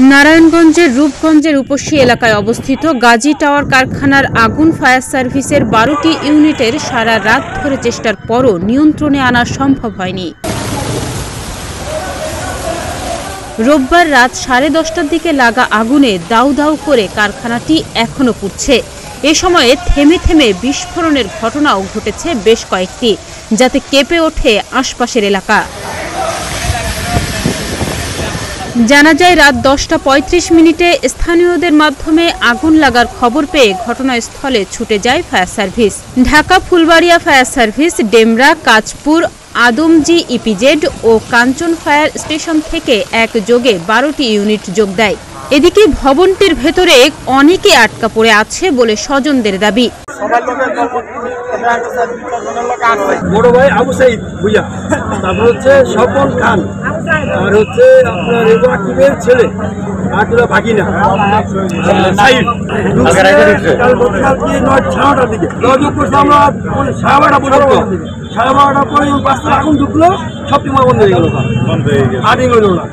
নারায়ণগঞ্জের রূপগঞ্জের উপসী এলাকায় অবস্থিত গাজী টাওয়ার কারখানার আগুন ফায়ার সার্ভিসের 12টি ইউনিটের সারা রাত ধরে চেষ্টার পরও নিয়ন্ত্রণে আনা সম্ভব হয়নি। রোববার রাত 10:30টার দিকে লাগা আগুনে দাউ দাউ করে কারখানাটি এখনো পুড়ছে। এ সময়ে থেমে থেমে বিস্ফোরণের ঘটনাও ঘটেছে বেশ কয়েকটি, যাতে কেঁপে ওঠে আশপাশের এলাকা। জানা যায় রাত 10:35 স্থানীয়দের মাধ্যমে আগুন লাগার খবর পেয়ে ঘটনাস্থলে ছুটে যায় fire service. Dhaka Fulbaria fire service, Demra, Kanchpur, Adamjee EPZ ও কাঞ্চন ফায়ার স্টেশন থেকে একযোগে 12টি ইউনিট যোগ দেয়। এদিকে ভবনটির ভেতরে অনেকে আটকা পড়ে আছে বলে স্বজনদের দাবি। বড় ভাই আবু সাইদ ভুইয়া, তারপর হচ্ছে স্বপন খান, আর হচ্ছে আপনার আকিবের ছেলে আকিরা ভাগিনা সাইদ। কাল 9:30টার দিকে যোগাযোগ করছিলাম আমরা 12:30 পর্যন্ত। 12:30 পরে বাস্তার আগুন ঢুকলো, সব টিমা বন্ধ হয়ে গেল, আগুন হইল না।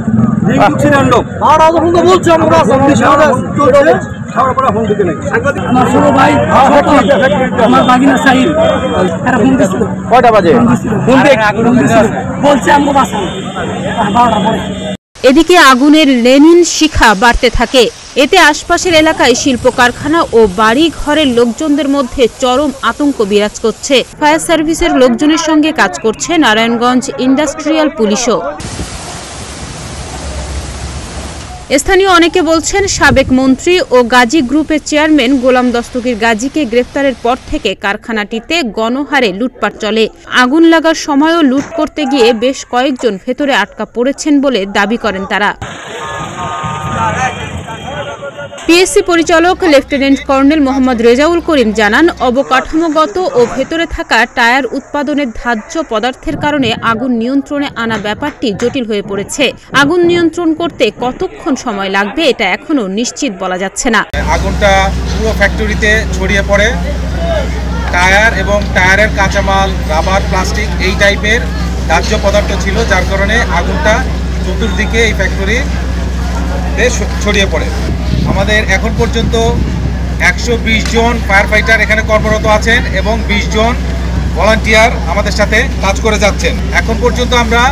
এদিকে আগুনের লেনিন শিখা বাড়তে থাকে। এতে আশপাশের এলাকায় শিল্প কারখানা ও বাড়ি ঘরের লোকজনদের মধ্যে চরম আতঙ্ক বিরাজ করছে। ফায়ার সার্ভিসের লোকজনের সঙ্গে কাজ করছে নারায়ণগঞ্জ ইন্ডাস্ট্রিয়াল পুলিশও। স্থানীয় অনেকে বলছেন, সাবেক মন্ত্রী ও গাজী গ্রুপের চেয়ারম্যান গোলাম দস্তগীর গাজীকে গ্রেফতারের পর থেকে কারখানাটিতে গণহারে লুটপাট চলে। আগুন লাগার সময়ও লুট করতে গিয়ে বেশ কয়েকজন ভেতরে আটকা পড়েছেন বলে দাবি করেন তারা। পিএসসি পরিচালক লেফটেন্যান্ট কর্নেল মোহাম্মদ রেজাউল করিম জানান, অবকাঠামোগত ও ভেতরে থাকা টায়ার উৎপাদনের ধার্য পদার্থের কারণে আগুন নিয়ন্ত্রণে আনা ব্যাপারটি জটিল হয়ে পড়েছে। আগুন নিয়ন্ত্রণ করতে কতক্ষণ সময় লাগবে এটা এখনো নিশ্চিত বলা যাচ্ছে না। আগুনটা পুরো ফ্যাক্টরিতে ছড়িয়ে পড়ে। টায়ার এবং টায়ারের কাঁচামাল, রাবার, প্লাস্টিক এই টাইপের ধার্য পদার্থ ছিল, যার কারণে আগুনটা চতুর্দিকে এই ফ্যাক্টরিতে ছড়িয়ে পড়ে। আমাদের এখন পর্যন্ত 120 জন ফায়ার ফাইটার এখানে কর্মরত আছেন এবং 20 জন ভলান্টিয়ার আমাদের সাথে কাজ করে যাচ্ছেন। এখন পর্যন্ত আমরা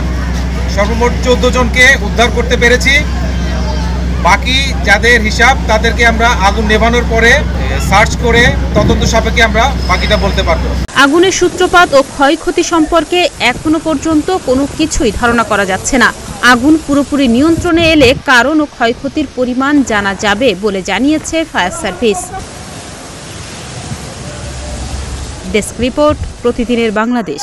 সর্বমোট 14 জনকে উদ্ধার করতে পেরেছি। বাকি যাদের হিসাব তাদেরকে আমরা আগুন নেভানোর পরে সার্চ করে তদন্ত সাপেক্ষে আমরা বাকিটা বলতে পারবো। আগুনের সূত্রপাত ও ক্ষয়ক্ষতি সম্পর্কে এখনো পর্যন্ত কোনো কিছুই ধারণা করা যাচ্ছে না। আগুন পুরোপুরি নিয়ন্ত্রণে এলে কারণ ও ক্ষয়ক্ষতির পরিমাণ জানা যাবে বলে জানিয়েছে ফায়ার সার্ভিস। ডেস্ক রিপোর্ট, প্রতিদিনের বাংলাদেশ।